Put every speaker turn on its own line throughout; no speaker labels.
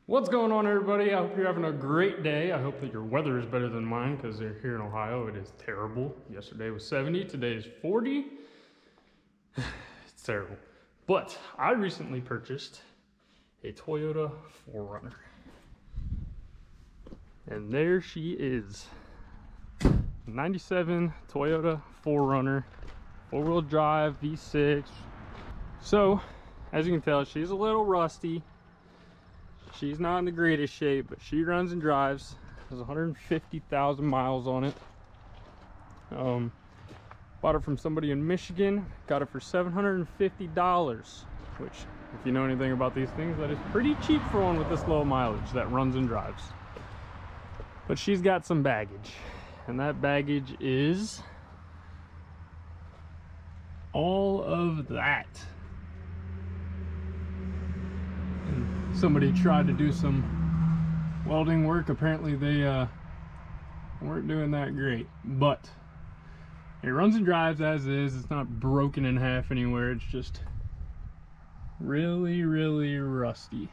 What's going on, everybody? I hope you're having a great day. I hope that your weather is better than mine, because here in Ohio it is terrible. Yesterday was 70, today is 40. It's terrible. But I recently purchased a Toyota 4Runner. And there she is. 97 Toyota 4Runner, four-wheel drive, V6. So, as you can tell, she's a little rusty. She's not in the greatest shape, but she runs and drives. Has 150,000 miles on it. Bought it from somebody in Michigan. Got it for $750, which, if you know anything about these things, that is pretty cheap for one with this low mileage that runs and drives. But she's got some baggage, and that baggage is all of that. Somebody tried to do some welding work. Apparently they weren't doing that great, but it runs and drives as is. It's not broken in half anywhere. It's just really rusty.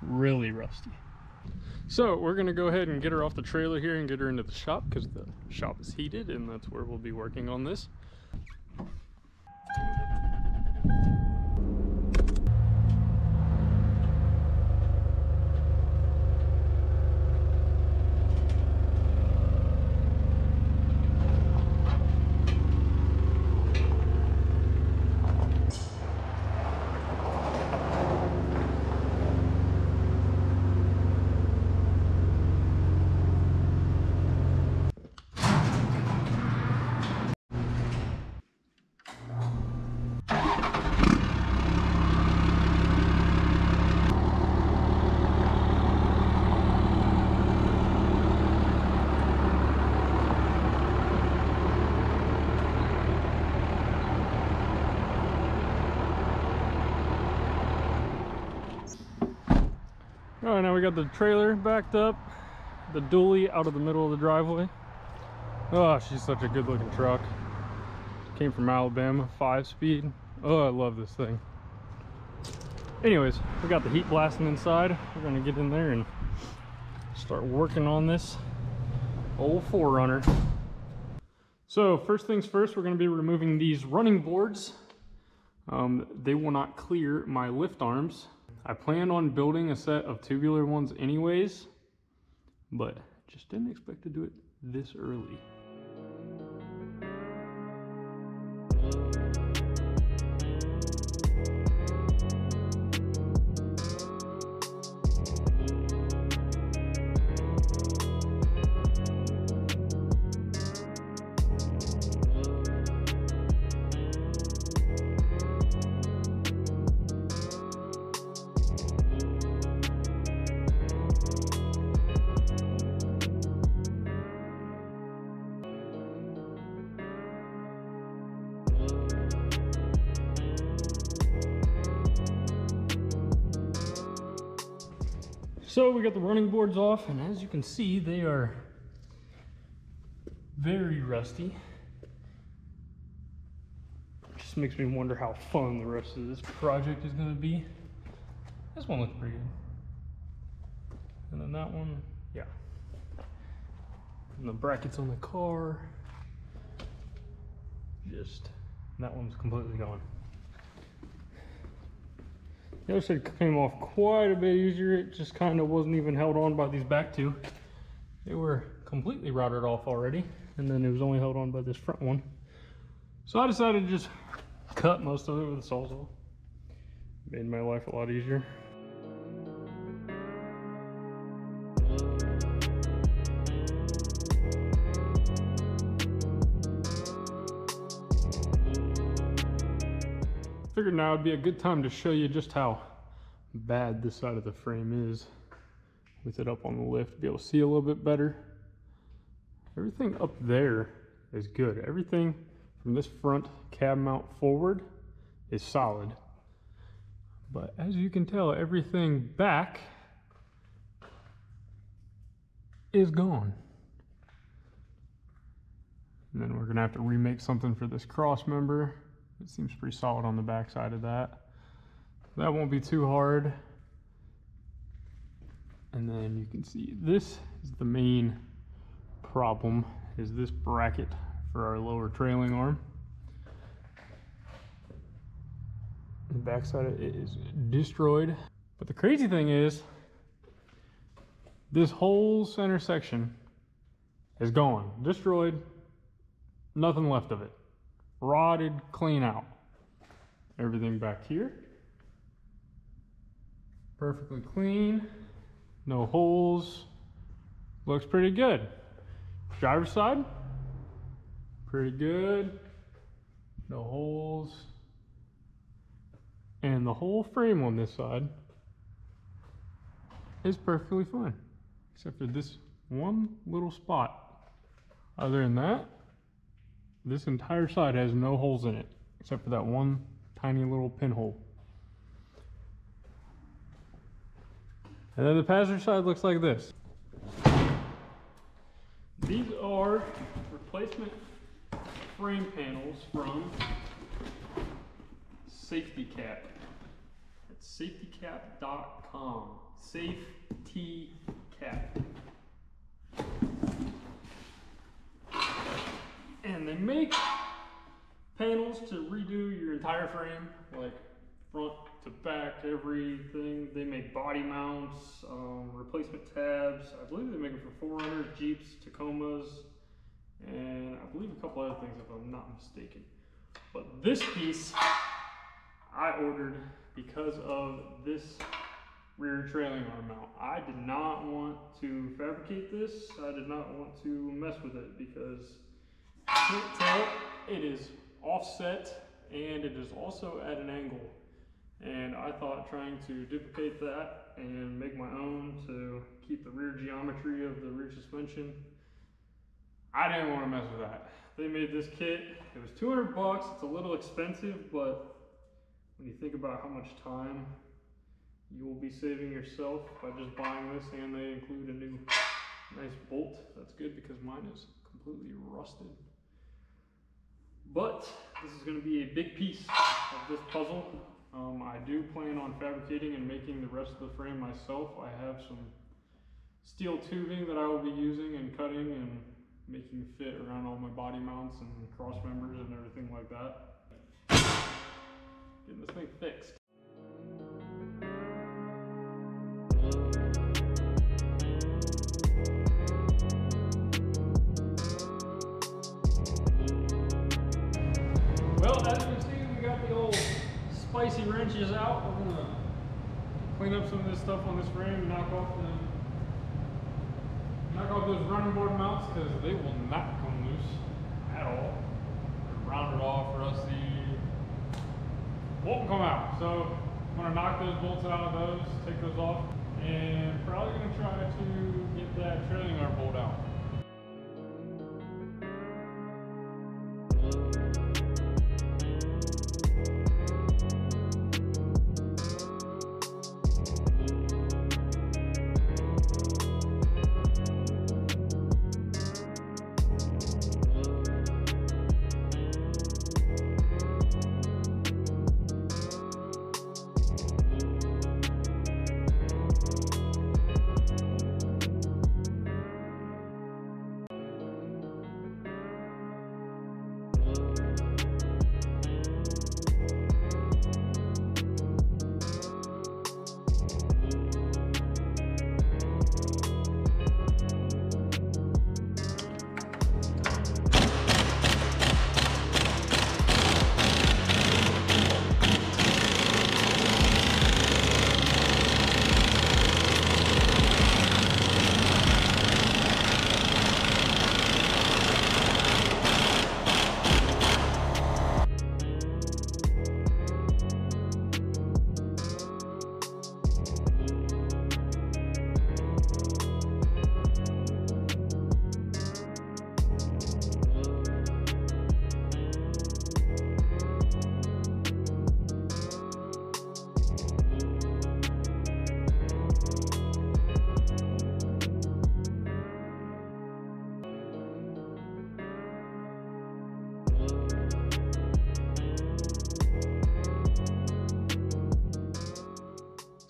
Really rusty. So we're gonna go ahead and get her off the trailer here and get her into the shop, because the shop is heated and that's where we'll be working on this. All right, now we got the trailer backed up, the dually out of the middle of the driveway. Oh, she's such a good looking truck. Came from Alabama, 5-speed. Oh, I love this thing. Anyways, we got the heat blasting inside. We're gonna get in there and start working on this old 4Runner. So first things first, we're gonna be removing these running boards. They will not clear my lift arms. I plan on building a set of tubular ones anyways, but just didn't expect to do it this early. So we got the running boards off, and as you can see, they are very rusty. Just makes me wonder how fun the rest of this project is going to be. This one looks pretty good. And then that one, yeah. And the brackets on the car, that one's completely gone. The other side came off quite a bit easier. It just kind of wasn't even held on by these back two. They were completely routed off already, and then it was only held on by this front one. So I decided to just cut most of it with a Sawzall. Made my life a lot easier. Figured now would be a good time to show you just how bad this side of the frame is with it up on the lift. Be able to see a little bit better. Everything up there is good. Everything from this front cab mount forward is solid. But as you can tell, everything back is gone. And then we're gonna have to remake something for this cross member. It seems pretty solid on the back side of that. That won't be too hard. And then you can see this is the main problem, is this bracket for our lower trailing arm. The backside of it is destroyed. But the crazy thing is, this whole center section is gone, destroyed, nothing left of it. Rotted clean out. Everything back here, perfectly clean, no holes, looks pretty good. Driver's side, pretty good, no holes. And the whole frame on this side is perfectly fine, except for this one little spot. Other than that, this entire side has no holes in it, except for that one tiny little pinhole. And then the passenger side looks like this. These are replacement frame panels from Safety Cap. It's safetycap.com. Safety Cap. And they make panels to redo your entire frame, like front to back, everything. They make body mounts, replacement tabs. I believe they make them for 400 Jeeps, Tacomas, and I believe a couple other things if I'm not mistaken. But this piece I ordered because of this rear trailing arm mount. I did not want to fabricate this. I did not want to mess with it because you can't tell, it is offset and it is also at an angle. And I thought trying to duplicate that and make my own to keep the rear geometry of the rear suspension, I didn't want to mess with that. They made this kit, it was 200 bucks, it's a little expensive, but when you think about how much time you will be saving yourself by just buying this, and they include a new nice bolt, that's good because mine is completely rusted. But this is going to be a big piece of this puzzle. I do plan on fabricating and making the rest of the frame myself. I have some steel tubing that I will be using and cutting and making fit around all my body mounts and cross members and everything like that. Getting this thing fixed. Well, as you can see, we got the old spicy wrenches out. We're gonna clean up some of this stuff on this frame and knock off those running board mounts because they will not come loose at all. They're rounded off, rusty, won't come out. So I'm gonna knock those bolts out of those, take those off, and probably gonna try to get that trailing arm bolt out.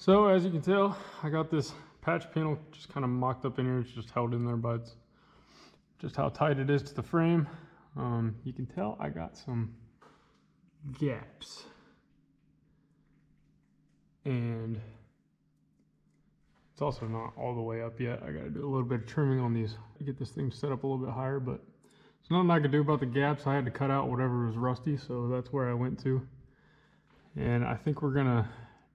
So as you can tell, I got this patch panel just kind of mocked up in here. It's just held in there by just how tight it is to the frame. You can tell I got some gaps. And it's also not all the way up yet. I gotta do a little bit of trimming on these to get this thing set up a little bit higher, but there's nothing I could do about the gaps. I had to cut out whatever was rusty, so that's where I went to. And I think we're gonna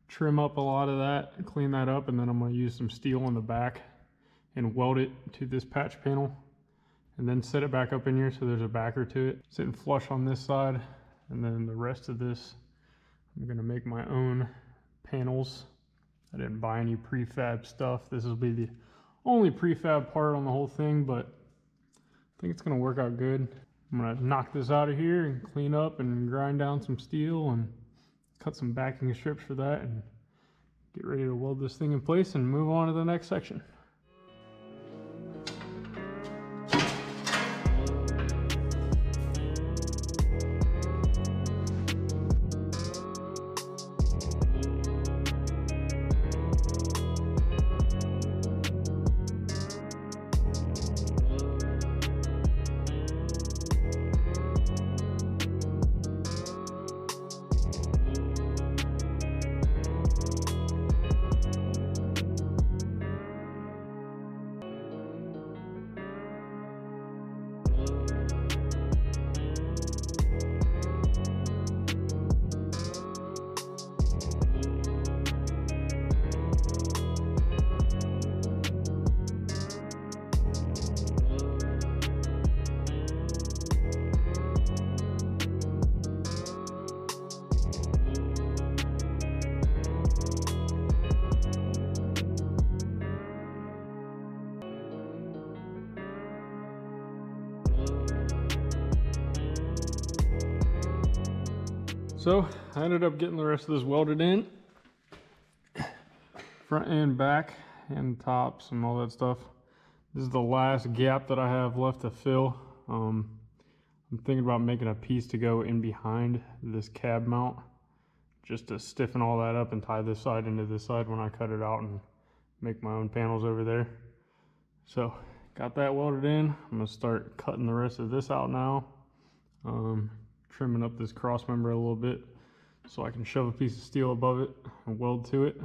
trim up a lot of that, clean that up, and then I'm going to use some steel on the back and weld it to this patch panel and then set it back up in here so there's a backer to it. Sitting flush on this side, and then the rest of this I'm going to make my own panels. I didn't buy any prefab stuff. This will be the only prefab part on the whole thing, but I think it's going to work out good. I'm going to knock this out of here and clean up and grind down some steel and cut some backing strips for that and get ready to weld this thing in place and move on to the next section. So I ended up getting the rest of this welded in, front and back and tops and all that stuff. This is the last gap that I have left to fill. I'm thinking about making a piece to go in behind this cab mount just to stiffen all that up and tie this side into this side when I cut it out and make my own panels over there. So got that welded in. I'm gonna start cutting the rest of this out now. Trimming up this cross member a little bit so I can shove a piece of steel above it and weld to it.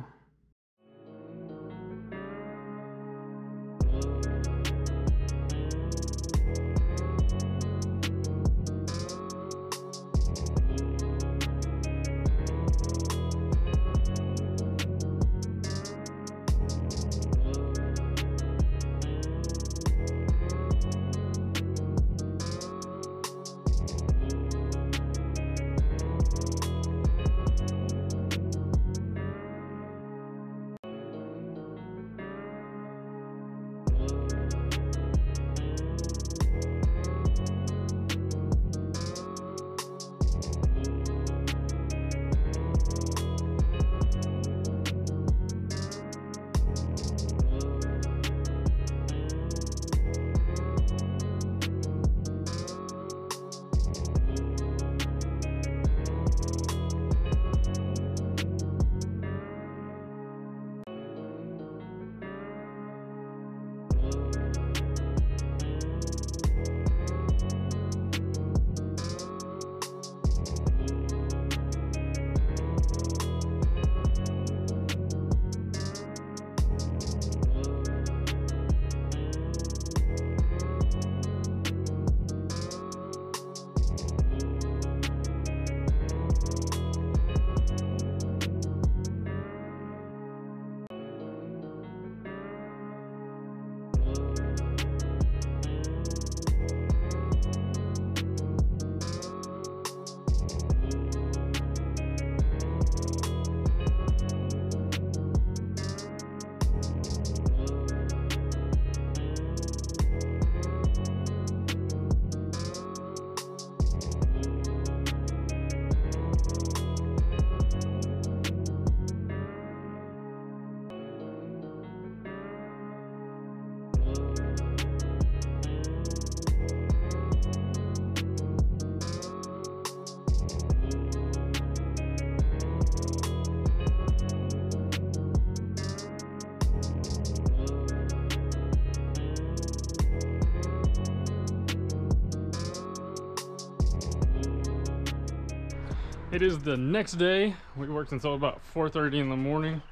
It is the next day. We worked until about 4:30 in the morning,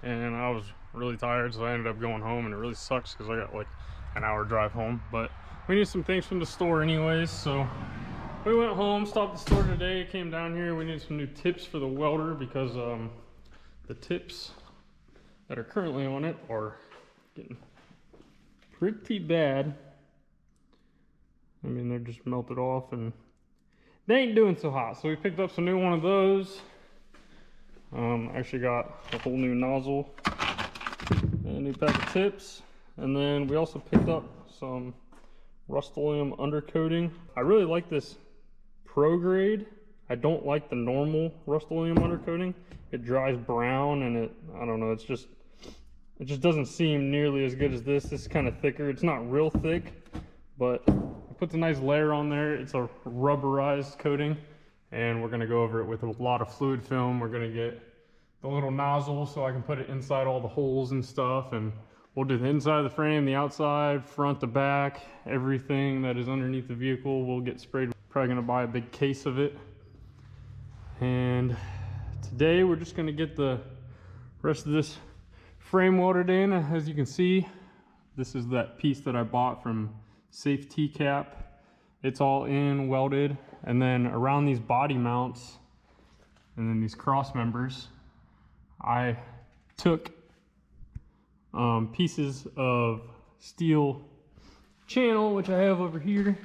and I was really tired, so I ended up going home, and it really sucks because I got like an hour drive home. But we need some things from the store anyways, so we went home, stopped at the store today, came down here. We need some new tips for the welder because the tips that are currently on it are getting pretty bad. I mean, they're just melted off and they ain't doing so hot. So we picked up some new one of those. Actually got a whole new nozzle and a new pack of tips. And then we also picked up some Rust-Oleum undercoating. I really like this Pro grade. I don't like the normal Rust-Oleum undercoating. It dries brown and I don't know, it just doesn't seem nearly as good as this. This is kind of thicker. It's not real thick, but it puts a nice layer on there. It's a rubberized coating, and we're gonna go over it with a lot of fluid film. We're gonna get the little nozzle so I can put it inside all the holes and stuff, and we'll do the inside of the frame, the outside, front to back, everything that is underneath the vehicle will get sprayed. Probably gonna buy a big case of it. And today we're just gonna get the rest of this frame welded in. As you can see, this is that piece that I bought from Safe TCAP. It's all in welded, and then around these body mounts and then these cross members, I took pieces of steel channel, which I have over here,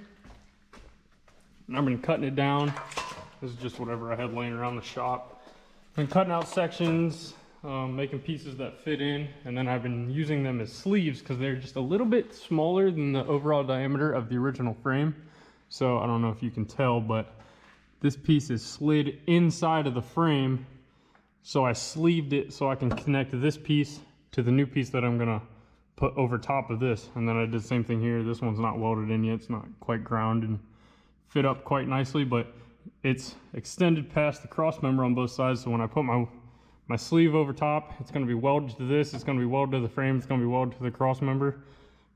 and I've been cutting it down. This is just whatever I had laying around the shop. Been cutting out sections, making pieces that fit in, and then I've been using them as sleeves because they're just a little bit smaller than the overall diameter of the original frame. So I don't know if you can tell, but this piece is slid inside of the frame, so I sleeved it so I can connect this piece to the new piece that I'm gonna put over top of this. And then I did the same thing here. This one's not welded in yet. It's not quite ground and fit up quite nicely, but it's extended past the cross member on both sides. So when I put my sleeve over top, it's going to be welded to this, it's going to be welded to the frame, it's going to be welded to the cross member,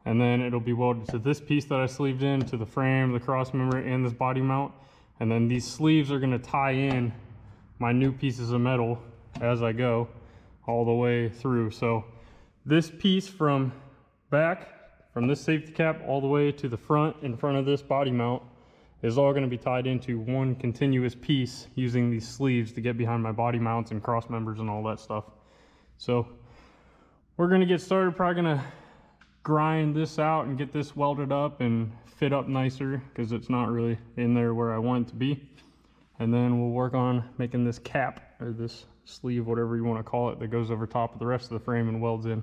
and then it'll be welded to this piece that I sleeved in, to the frame, the cross member, and this body mount. And then these sleeves are going to tie in my new pieces of metal as I go all the way through. So this piece from back, from this safety cap all the way to the front, in front of this body mount, is all going to be tied into one continuous piece using these sleeves to get behind my body mounts and cross members and all that stuff. So we're going to get started. Probably going to grind this out and get this welded up and fit up nicer because it's not really in there where I want it to be. And then we'll work on making this cap, or this sleeve, whatever you want to call it, that goes over top of the rest of the frame and welds in.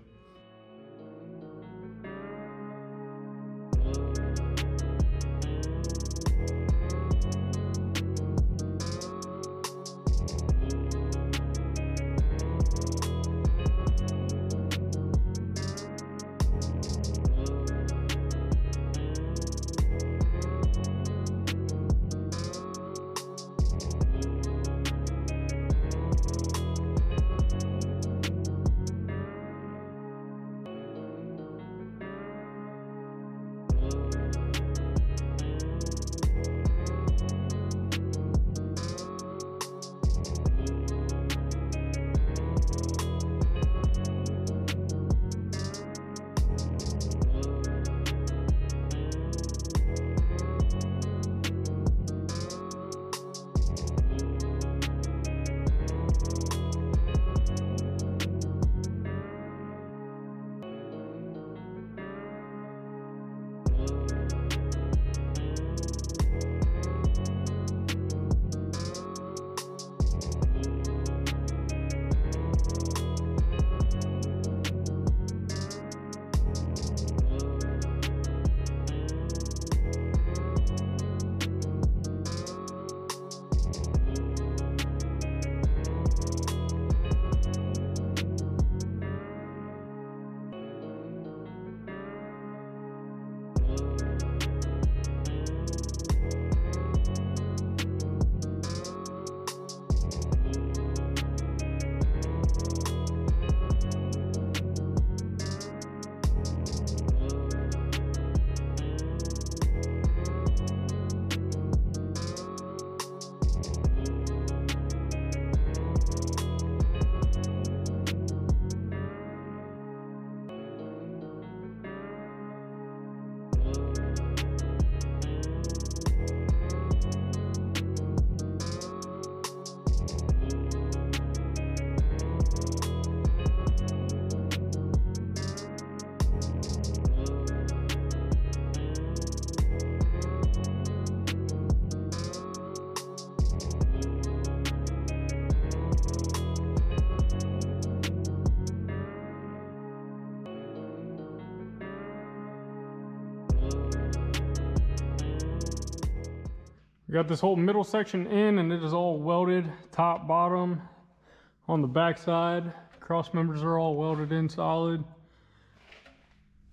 We got this whole middle section in, and it is all welded top, bottom. On the back side, cross members are all welded in solid.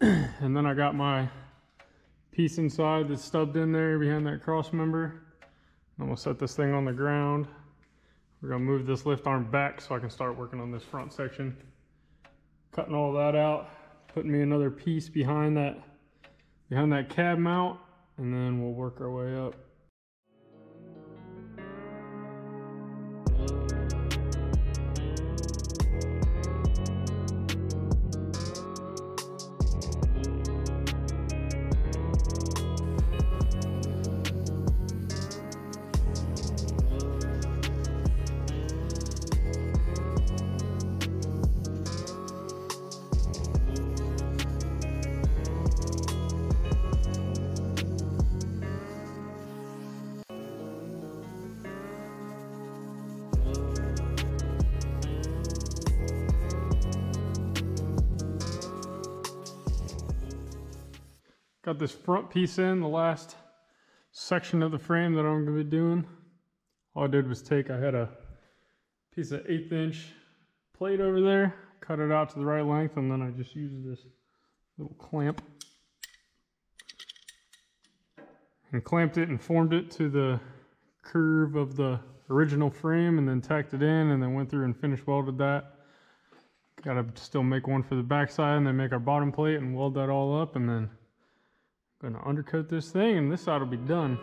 And then I got my piece inside that's stubbed in there behind that cross member. I'm gonna set this thing on the ground. We're gonna move this lift arm back so I can start working on this front section. Cutting all that out, putting me another piece behind that cab mount, and then we'll work our way up. Got this front piece in, the last section of the frame that I'm gonna be doing. All I did was I had a piece of 1/8 inch plate over there, cut it out to the right length, and then I just used this little clamp and clamped it and formed it to the curve of the original frame, and then tacked it in, and then went through and finish welded that. Gotta still make one for the back side, and then make our bottom plate and weld that all up, and then I'm gonna undercoat this thing, and this side will be done.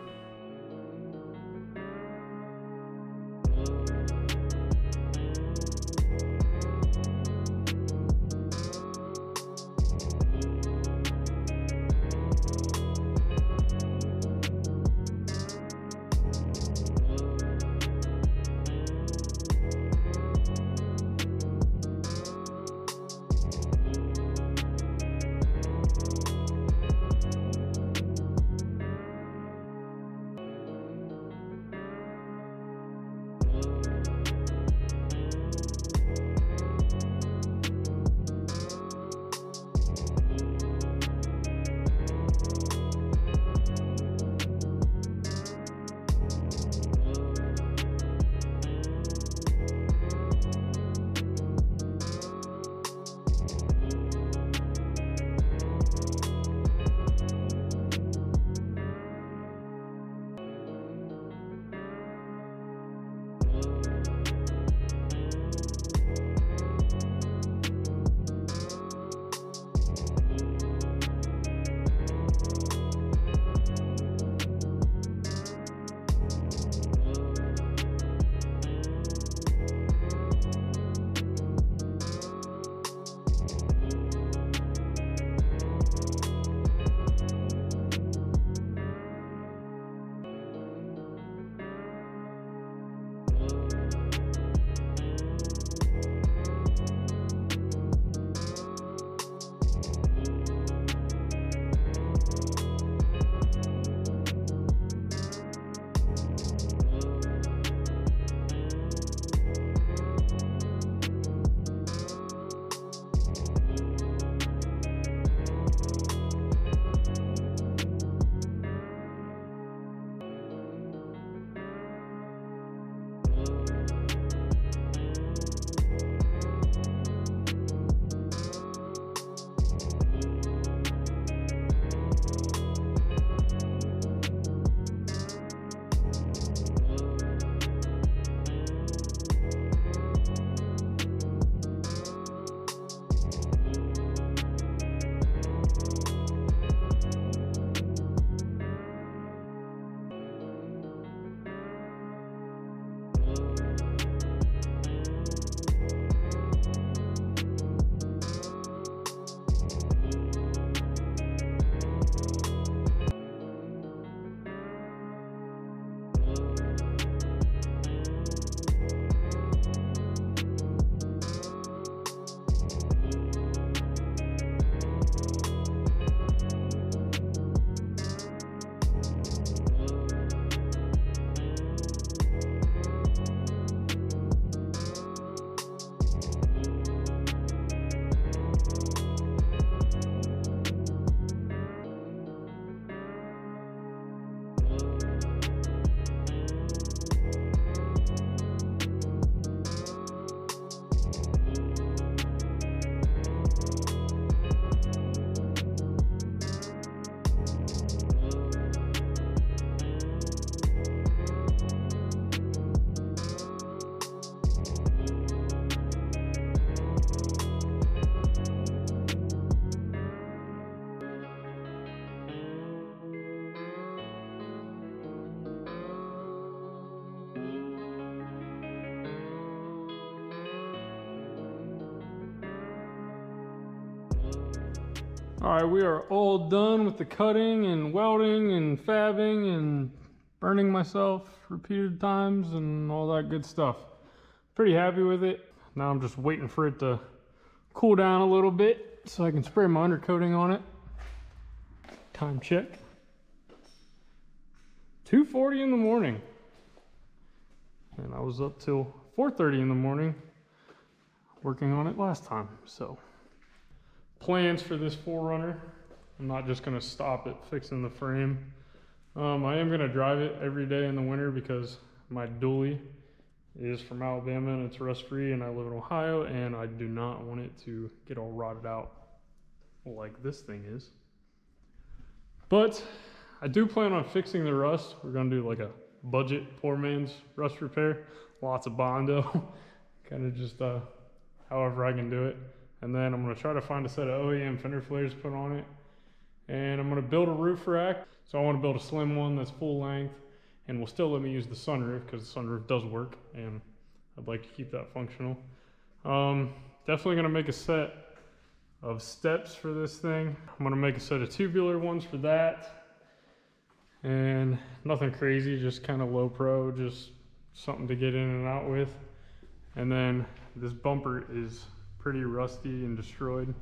All right, we are all done with the cutting and welding and fabbing and burning myself repeated times and all that good stuff. Pretty happy with it. Now I'm just waiting for it to cool down a little bit so I can spray my undercoating on it. Time check. 2:40 in the morning. And I was up till 4:30 in the morning working on it last time. So plans for this 4Runner. I'm not just gonna stop at fixing the frame. I am gonna drive it every day in the winter because my dually is from Alabama and it's rust free, and I live in Ohio, and I do not want it to get all rotted out like this thing is. But I do plan on fixing the rust. We're gonna do like a budget poor man's rust repair. Lots of Bondo, kind of just however I can do it. And then I'm gonna try to find a set of OEM fender flares to put on it. And I'm gonna build a roof rack. So I wanna build a slim one that's full length and will still let me use the sunroof because the sunroof does work and I'd like to keep that functional. Definitely gonna make a set of steps for this thing. I'm gonna make a set of tubular ones for that. And nothing crazy, just kind of low pro, just something to get in and out with. And then this bumper is pretty rusty and destroyed.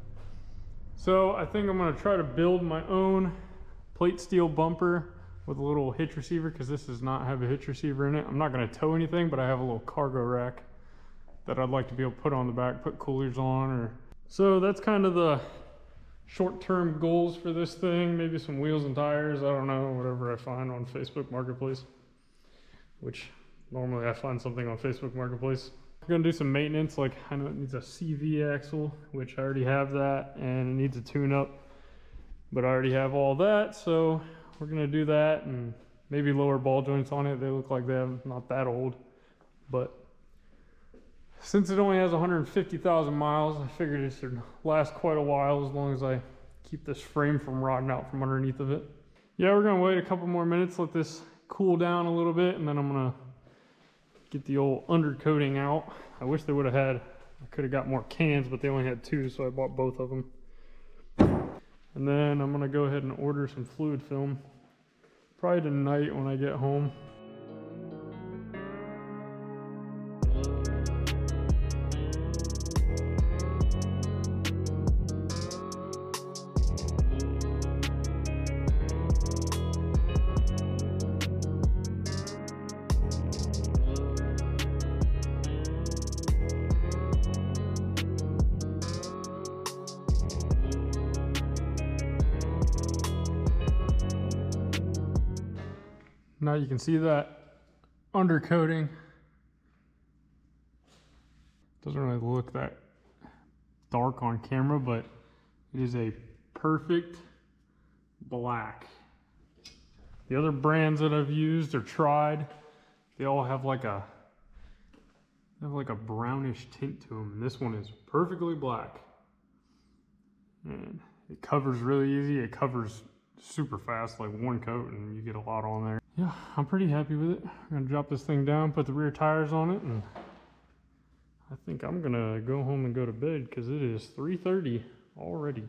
So I think I'm gonna try to build my own plate steel bumper with a little hitch receiver, because this does not have a hitch receiver in it. I'm not gonna tow anything, but I have a little cargo rack that I'd like to be able to put on the back, put coolers on, or so that's kind of the short-term goals for this thing. Maybe some wheels and tires, I don't know, whatever I find on Facebook Marketplace, which normally I find something on Facebook Marketplace. We're gonna do some maintenance, like I know it needs a CV axle, which I already have that, and it needs a tune-up, but I already have all that, so we're gonna do that, and maybe lower ball joints on it. They look like they're not that old, but since it only has 150,000 miles, I figured it should last quite a while as long as I keep this frame from rotting out from underneath of it. Yeah, we're gonna wait a couple more minutes, let this cool down a little bit, and then I'm gonna get the old undercoating out. I wish they would have had, I could have got more cans, but they only had 2, so I bought both of them. And then I'm gonna go ahead and order some fluid film, probably tonight when I get home. Now you can see that undercoating. Doesn't really look that dark on camera, but it is a perfect black. The other brands that I've used or tried, they all have like a brownish tint to them, and this one is perfectly black. And it covers really easy. It covers super fast, like one coat, and you get a lot on there. Yeah, I'm pretty happy with it. I'm gonna drop this thing down, put the rear tires on it, and I think I'm gonna go home and go to bed because it is 3:30 already.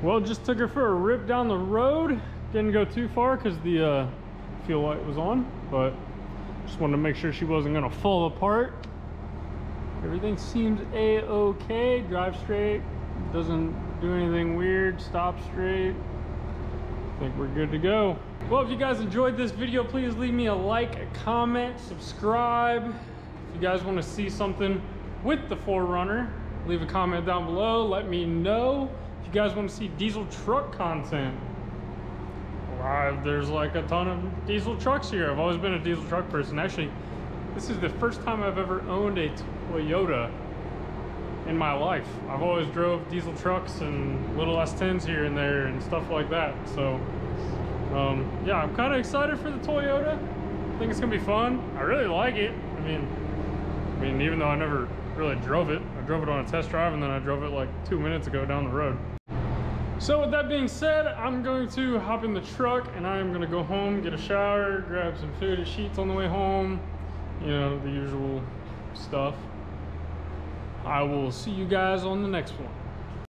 Well, just took her for a rip down the road. Didn't go too far because the fuel light was on, but just wanted to make sure she wasn't gonna fall apart. Everything seems a-okay. Drive straight, doesn't do anything weird, stop straight. I think we're good to go. Well, if you guys enjoyed this video, please leave me a like, a comment, subscribe. If you guys want to see something with the 4Runner, leave a comment down below, let me know. If you guys want to see diesel truck content, there's like a ton of diesel trucks here. I've always been a diesel truck person. Actually, this is the first time I've ever owned a Toyota, in my life. I've always drove diesel trucks and little S10s here and there and stuff like that. So yeah, I'm kind of excited for the Toyota. I think it's gonna be fun. I really like it. I mean, even though I never really drove it, I drove it on a test drive and then I drove it like 2 minutes ago down the road. So with that being said, I'm going to hop in the truck and I am gonna go home, get a shower, grab some food at Sheetz on the way home. You know, the usual stuff. I will see you guys on the next one.